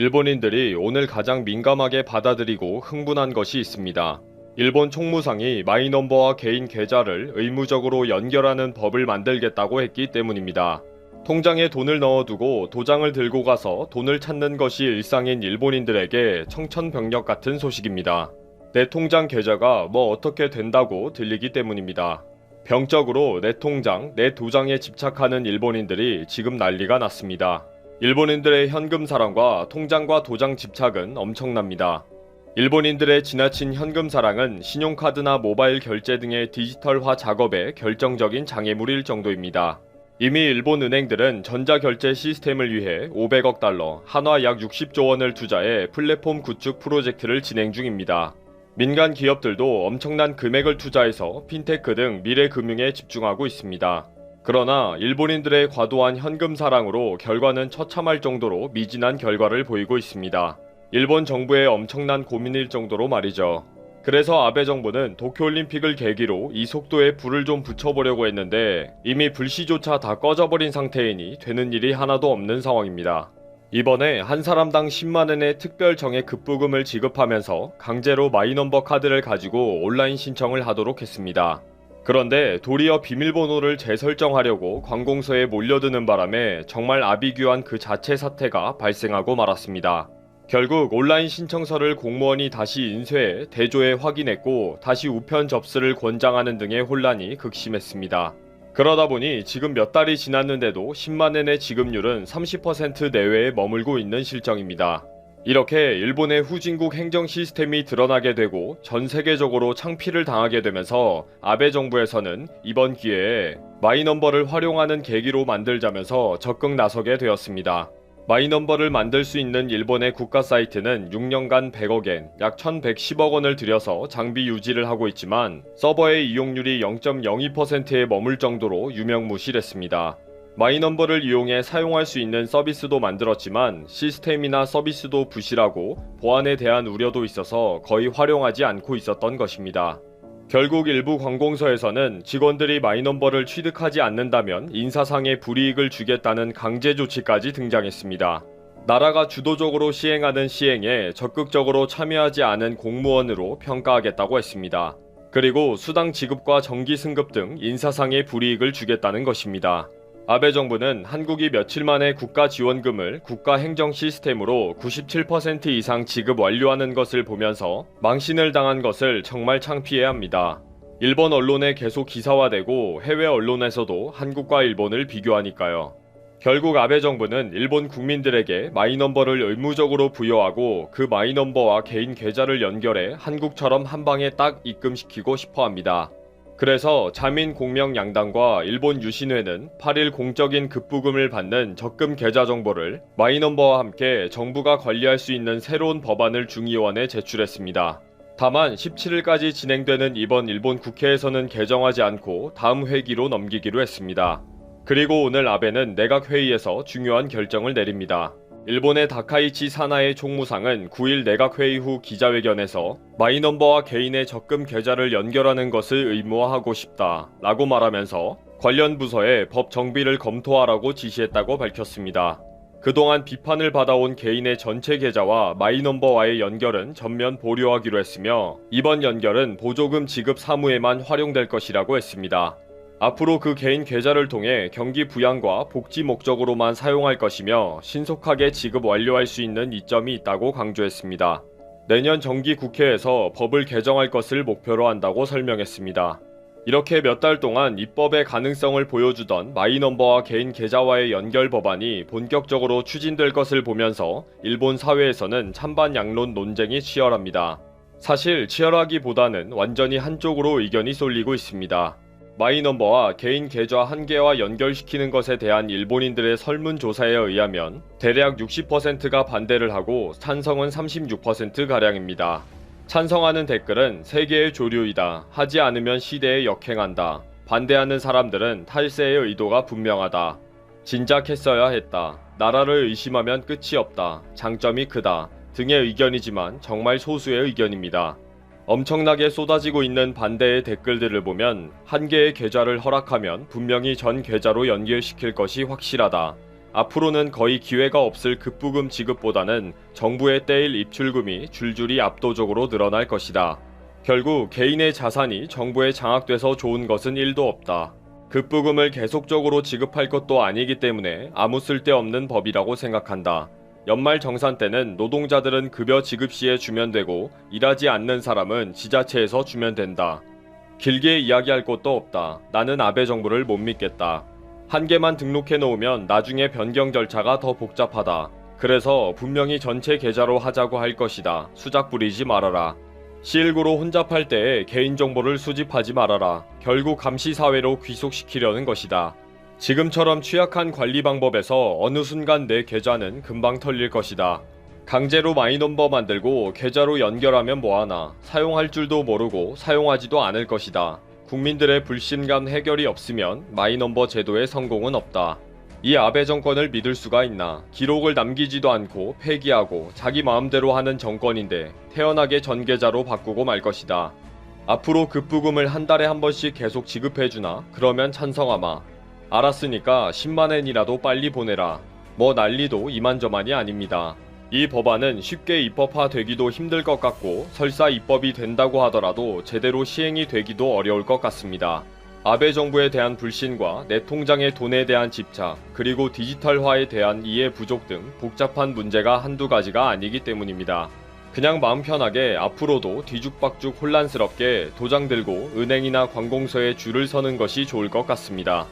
일본인들이 오늘 가장 민감하게 받아들이고 흥분한 것이 있습니다. 일본 총무상이 마이넘버와 개인 계좌를 의무적으로 연결하는 법을 만들겠다고 했기 때문입니다. 통장에 돈을 넣어두고 도장을 들고 가서 돈을 찾는 것이 일상인 일본인들에게 청천벽력 같은 소식입니다. 내 통장 계좌가 뭐 어떻게 된다고 들리기 때문입니다. 병적으로 내 통장, 내 도장에 집착하는 일본인들이 지금 난리가 났습니다. 일본인들의 현금 사랑과 통장과 도장 집착은 엄청납니다. 일본인들의 지나친 현금 사랑은 신용카드나 모바일 결제 등의 디지털화 작업에 결정적인 장애물일 정도입니다. 이미 일본 은행들은 전자결제 시스템을 위해 500억 달러, 한화 약 60조 원을 투자해 플랫폼 구축 프로젝트를 진행 중입니다. 민간 기업들도 엄청난 금액을 투자해서 핀테크 등 미래 금융에 집중하고 있습니다. 그러나 일본인들의 과도한 현금 사랑으로 결과는 처참할 정도로 미진한 결과를 보이고 있습니다. 일본 정부의 엄청난 고민일 정도로 말이죠. 그래서 아베 정부는 도쿄올림픽을 계기로 이 속도에 불을 좀 붙여보려고 했는데 이미 불씨조차 다 꺼져버린 상태이니 되는 일이 하나도 없는 상황입니다. 이번에 한 사람당 10만원의 특별 정액 급부금을 지급하면서 강제로 마이넘버 카드를 가지고 온라인 신청을 하도록 했습니다. 그런데 도리어 비밀번호를 재설정하려고 관공서에 몰려드는 바람에 정말 아비규환 그 자체 사태가 발생하고 말았습니다. 결국 온라인 신청서를 공무원이 다시 인쇄해 대조해 확인했고 다시 우편 접수를 권장하는 등의 혼란이 극심했습니다. 그러다 보니 지금 몇 달이 지났는데도 10만엔의 지급률은 30% 내외에 머물고 있는 실정입니다. 이렇게 일본의 후진국 행정 시스템이 드러나게 되고 전 세계적으로 창피를 당하게 되면서 아베 정부에서는 이번 기회에 마이넘버를 활용하는 계기로 만들자면서 적극 나서게 되었습니다. 마이넘버를 만들 수 있는 일본의 국가 사이트는 6년간 100억엔, 약 1110억 원을 들여서 장비 유지를 하고 있지만 서버의 이용률이 0.02%에 머물 정도로 유명무실했습니다. 마이넘버를 이용해 사용할 수 있는 서비스도 만들었지만 시스템이나 서비스도 부실하고 보안에 대한 우려도 있어서 거의 활용하지 않고 있었던 것입니다. 결국 일부 관공서에서는 직원들이 마이넘버를 취득하지 않는다면 인사상의 불이익을 주겠다는 강제 조치까지 등장했습니다. 나라가 주도적으로 시행하는 시행에 적극적으로 참여하지 않은 공무원으로 평가하겠다고 했습니다. 그리고 수당 지급과 정기 승급 등 인사상의 불이익을 주겠다는 것입니다. 아베 정부는 한국이 며칠 만에 국가 지원금을 국가 행정 시스템으로 97% 이상 지급 완료하는 것을 보면서 망신을 당한 것을 정말 창피해야 합니다. 일본 언론에 계속 기사화되고 해외 언론에서도 한국과 일본을 비교하니까요. 결국 아베 정부는 일본 국민들에게 마이넘버를 의무적으로 부여하고 그 마이넘버와 개인 계좌를 연결해 한국처럼 한방에 딱 입금시키고 싶어합니다. 그래서 자민공명양당과 일본 유신회는 8일 공적인 급부금을 받는 적금 계좌 정보를 마이넘버와 함께 정부가 관리할 수 있는 새로운 법안을 중의원에 제출했습니다. 다만 17일까지 진행되는 이번 일본 국회에서는 개정하지 않고 다음 회기로 넘기기로 했습니다. 그리고 오늘 아베는 내각회의에서 중요한 결정을 내립니다. 일본의 다카이치 사나이 총무상은 9일 내각회의 후 기자회견에서 마이넘버와 개인의 적금 계좌를 연결하는 것을 의무화하고 싶다 라고 말하면서 관련 부서에 법 정비를 검토하라고 지시했다고 밝혔습니다. 그동안 비판을 받아온 개인의 전체 계좌와 마이넘버와의 연결은 전면 보류하기로 했으며 이번 연결은 보조금 지급 사무에만 활용될 것이라고 했습니다. 앞으로 그 개인 계좌를 통해 경기 부양과 복지 목적으로만 사용할 것이며 신속하게 지급 완료할 수 있는 이점이 있다고 강조했습니다. 내년 정기 국회에서 법을 개정할 것을 목표로 한다고 설명했습니다. 이렇게 몇 달 동안 입법의 가능성을 보여주던 마이넘버와 개인 계좌와의 연결 법안이 본격적으로 추진될 것을 보면서 일본 사회에서는 찬반 양론 논쟁이 치열합니다. 사실 치열하기보다는 완전히 한쪽으로 의견이 쏠리고 있습니다. 마이넘버와 개인 계좌 한 개와 연결시키는 것에 대한 일본인들의 설문조사에 의하면 대략 60%가 반대를 하고 찬성은 36%가량입니다. 찬성하는 댓글은 세계의 조류이다. 하지 않으면 시대에 역행한다. 반대하는 사람들은 탈세의 의도가 분명하다. 진작 했어야 했다. 나라를 의심하면 끝이 없다. 장점이 크다. 등의 의견이지만 정말 소수의 의견입니다. 엄청나게 쏟아지고 있는 반대의 댓글들을 보면 한 개의 계좌를 허락하면 분명히 전 계좌로 연결시킬 것이 확실하다. 앞으로는 거의 기회가 없을 급부금 지급보다는 정부에 떼일 입출금이 줄줄이 압도적으로 늘어날 것이다. 결국 개인의 자산이 정부에 장악돼서 좋은 것은 1도 없다. 급부금을 계속적으로 지급할 것도 아니기 때문에 아무 쓸데없는 법이라고 생각한다. 연말 정산 때는 노동자들은 급여 지급 시에 주면 되고 일하지 않는 사람은 지자체에서 주면 된다. 길게 이야기할 것도 없다. 나는 아베 정부를 못 믿겠다. 한 개만 등록해 놓으면 나중에 변경 절차가 더 복잡하다. 그래서 분명히 전체 계좌로 하자고 할 것이다. 수작 부리지 말아라. C19로 혼잡할 때에 개인정보를 수집하지 말아라. 결국 감시사회로 귀속시키려는 것이다. 지금처럼 취약한 관리 방법에서 어느 순간 내 계좌는 금방 털릴 것이다. 강제로 마이넘버 만들고 계좌로 연결하면 뭐하나. 사용할 줄도 모르고 사용하지도 않을 것이다. 국민들의 불신감 해결이 없으면 마이넘버 제도의 성공은 없다. 이 아베 정권을 믿을 수가 있나. 기록을 남기지도 않고 폐기하고 자기 마음대로 하는 정권인데 태연하게 전계좌로 바꾸고 말 것이다. 앞으로 급부금을 한 달에 한 번씩 계속 지급해주나? 그러면 찬성하마. 알았으니까 10만엔이라도 빨리 보내라. 뭐 난리도 이만저만이 아닙니다. 이 법안은 쉽게 입법화되기도 힘들 것 같고 설사 입법이 된다고 하더라도 제대로 시행이 되기도 어려울 것 같습니다. 아베 정부에 대한 불신과 내 통장의 돈에 대한 집착, 그리고 디지털화에 대한 이해 부족 등 복잡한 문제가 한두 가지가 아니기 때문입니다. 그냥 마음 편하게 앞으로도 뒤죽박죽 혼란스럽게 도장 들고 은행이나 관공서에 줄을 서는 것이 좋을 것 같습니다.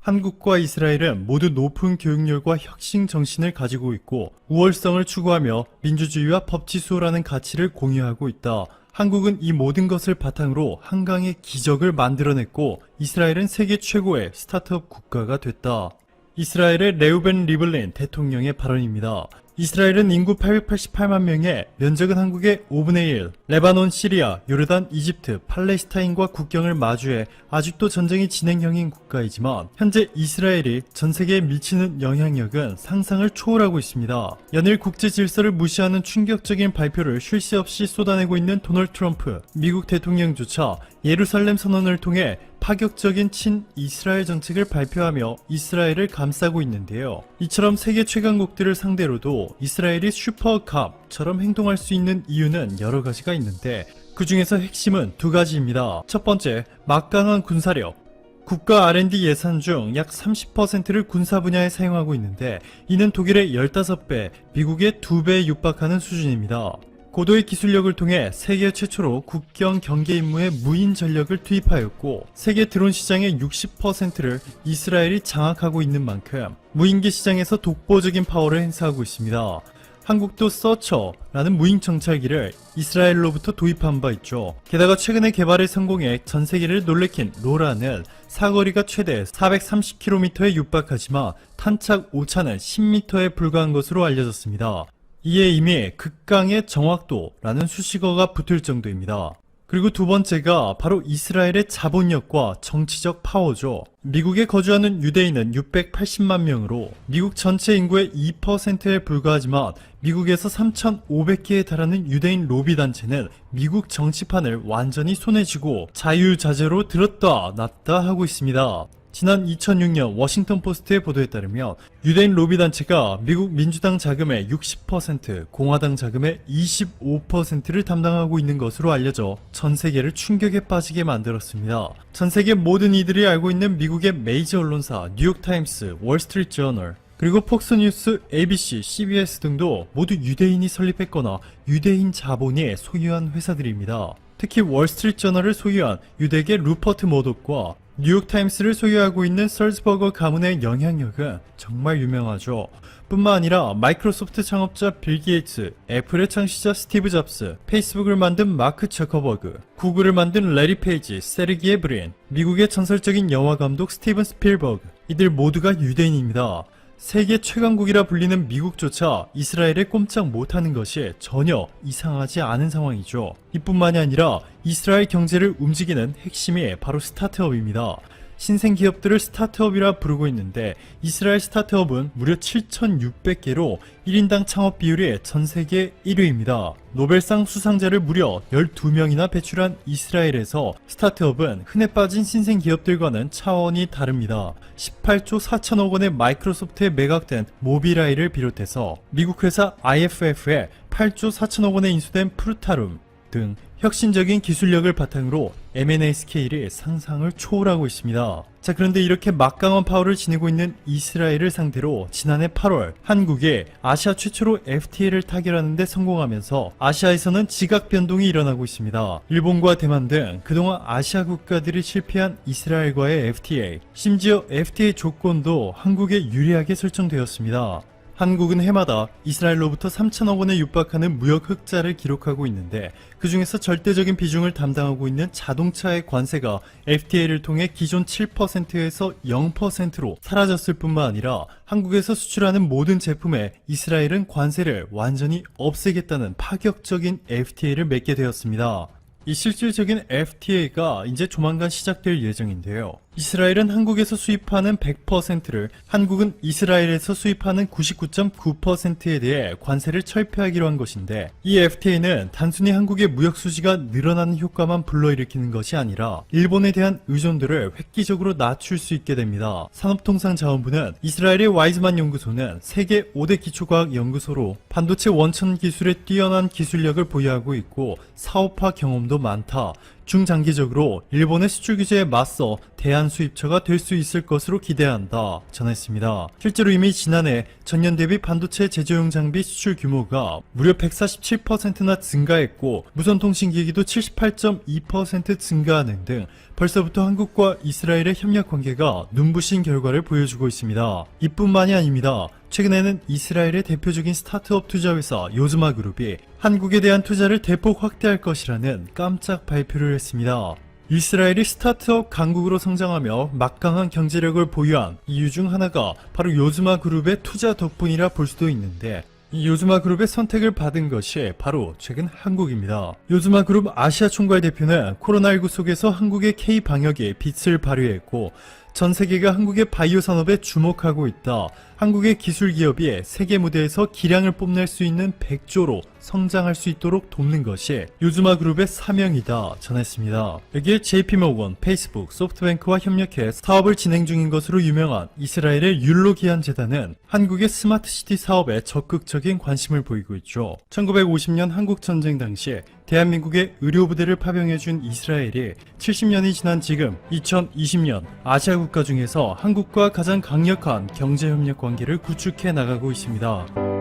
한국과 이스라엘은 모두 높은 교육열과 혁신 정신을 가지고 있고 우월성을 추구하며 민주주의와 법치수호라는 가치를 공유하고 있다. 한국은 이 모든 것을 바탕으로 한강의 기적을 만들어냈고 이스라엘은 세계 최고의 스타트업 국가가 됐다. 이스라엘의 레우벤 리블린 대통령의 발언입니다. 이스라엘은 인구 888만 명에 면적은 한국의 5분의 1, 레바논, 시리아, 요르단, 이집트, 팔레스타인과 국경을 마주해 아직도 전쟁이 진행형인 국가이지만 현재 이스라엘이 전 세계에 미치는 영향력은 상상을 초월하고 있습니다. 연일 국제 질서를 무시하는 충격적인 발표를 쉴 새 없이 쏟아내고 있는 도널드 트럼프, 미국 대통령조차 예루살렘 선언을 통해 파격적인 친이스라엘 정책을 발표하며 이스라엘을 감싸고 있는데요. 이처럼 세계 최강국들을 상대로도 이스라엘이 슈퍼캅처럼 행동할 수 있는 이유는 여러 가지가 있는데 그 중에서 핵심은 두 가지입니다. 첫 번째, 막강한 군사력. 국가 R&D 예산 중 약 30%를 군사 분야에 사용하고 있는데 이는 독일의 15배, 미국의 2배에 육박하는 수준입니다. 고도의 기술력을 통해 세계 최초로 국경 경계 임무에 무인 전력을 투입하였고 세계 드론 시장의 60%를 이스라엘이 장악하고 있는 만큼 무인기 시장에서 독보적인 파워를 행사하고 있습니다. 한국도 서처라는 무인 정찰기를 이스라엘로부터 도입한 바 있죠. 게다가 최근에 개발에 성공해 전 세계를 놀래킨 로라는 사거리가 최대 430km에 육박하지만 탄착 오차는 10m에 불과한 것으로 알려졌습니다. 이에 이미 극강의 정확도라는 수식어가 붙을 정도입니다. 그리고 두 번째가 바로 이스라엘의 자본력과 정치적 파워죠. 미국에 거주하는 유대인은 680만 명으로 미국 전체 인구의 2%에 불과하지만 미국에서 3,500개에 달하는 유대인 로비 단체는 미국 정치판을 완전히 손에 쥐고 자유자재로 들었다 놨다 하고 있습니다. 지난 2006년 워싱턴 포스트의 보도에 따르면 유대인 로비 단체가 미국 민주당 자금의 60%, 공화당 자금의 25%를 담당하고 있는 것으로 알려져 전 세계를 충격에 빠지게 만들었습니다. 전 세계 모든 이들이 알고 있는 미국의 메이저 언론사 뉴욕타임스, 월스트리트 저널, 그리고 폭스뉴스, ABC, CBS 등도 모두 유대인이 설립했거나 유대인 자본이 소유한 회사들입니다. 특히 월스트리트 저널을 소유한 유대계 루퍼트 머독과 뉴욕타임스를 소유하고 있는 설즈버거 가문의 영향력은 정말 유명하죠. 뿐만 아니라 마이크로소프트 창업자 빌 게이츠, 애플의 창시자 스티브 잡스, 페이스북을 만든 마크 저커버그, 구글을 만든 레리 페이지, 세르기에 브린, 미국의 전설적인 영화 감독 스티븐 스필버그, 이들 모두가 유대인입니다. 세계 최강국이라 불리는 미국조차 이스라엘에 꼼짝 못하는 것이 전혀 이상하지 않은 상황이죠. 이뿐만이 아니라 이스라엘 경제를 움직이는 핵심이 바로 스타트업입니다. 신생 기업들을 스타트업이라 부르고 있는데 이스라엘 스타트업은 무려 7,600개로 1인당 창업 비율이 전 세계 1위입니다. 노벨상 수상자를 무려 12명이나 배출한 이스라엘에서 스타트업은 흔해 빠진 신생 기업들과는 차원이 다릅니다. 18조 4천억 원의 마이크로소프트에 매각된 모비라이를 비롯해서 미국 회사 IFF에 8조 4천억 원에 인수된 프루타룸 등 혁신적인 기술력을 바탕으로 M&A 스케일이 상상을 초월하고 있습니다. 자, 그런데 이렇게 막강한 파워를 지니고 있는 이스라엘을 상대로 지난해 8월 한국이 아시아 최초로 FTA를 타결하는 데 성공하면서 아시아에서는 지각 변동이 일어나고 있습니다. 일본과 대만 등 그동안 아시아 국가들이 실패한 이스라엘과의 FTA, 심지어 FTA 조건도 한국에 유리하게 설정되었습니다. 한국은 해마다 이스라엘로부터 3천억 원에 육박하는 무역 흑자를 기록하고 있는데 그 중에서 절대적인 비중을 담당하고 있는 자동차의 관세가 FTA를 통해 기존 7%에서 0%로 사라졌을 뿐만 아니라 한국에서 수출하는 모든 제품에 이스라엘은 관세를 완전히 없애겠다는 파격적인 FTA를 맺게 되었습니다. 이 실질적인 FTA가 이제 조만간 시작될 예정인데요. 이스라엘은 한국에서 수입하는 100%를 한국은 이스라엘에서 수입하는 99.9%에 대해 관세를 철폐하기로 한 것인데 이 FTA는 단순히 한국의 무역 수지가 늘어나는 효과만 불러일으키는 것이 아니라 일본에 대한 의존도를 획기적으로 낮출 수 있게 됩니다. 산업통상자원부는 이스라엘의 와이즈만 연구소는 세계 5대 기초과학 연구소로 반도체 원천 기술에 뛰어난 기술력을 보유하고 있고 사업화 경험도 많다. 중장기적으로 일본의 수출 규제에 맞서 대한 수입처가 될 수 있을 것으로 기대한다 전했습니다. 실제로 이미 지난해 전년 대비 반도체 제조용 장비 수출 규모가 무려 147%나 증가했고 무선통신기기도 78.2% 증가하는 등 벌써부터 한국과 이스라엘의 협력 관계가 눈부신 결과를 보여주고 있습니다. 이뿐만이 아닙니다. 최근에는 이스라엘의 대표적인 스타트업 투자회사 요즈마 그룹이 한국에 대한 투자를 대폭 확대할 것이라는 깜짝 발표를 했습니다. 이스라엘이 스타트업 강국으로 성장하며 막강한 경제력을 보유한 이유 중 하나가 바로 요즈마 그룹의 투자 덕분이라 볼 수도 있는데 이 요즈마 그룹의 선택을 받은 것이 바로 최근 한국입니다. 요즈마 그룹 아시아 총괄 대표는 코로나19 속에서 한국의 K-방역에 빛을 발휘했고 전 세계가 한국의 바이오 산업에 주목하고 있다. 한국의 기술 기업이 세계 무대에서 기량을 뽐낼 수 있는 100조로 성장할 수 있도록 돕는 것이 요즈마 그룹의 사명이다 전했습니다. 여기에 JP모건, 페이스북, 소프트뱅크와 협력해 사업을 진행 중인 것으로 유명한 이스라엘의 율로기안 재단은 한국의 스마트시티 사업에 적극적인 관심을 보이고 있죠. 1950년 한국전쟁 당시 대한민국의 의료부대를 파병해준 이스라엘이 70년이 지난 지금 2020년 아시아 국가 중에서 한국과 가장 강력한 경제협력 관계를 구축해 나가고 있습니다.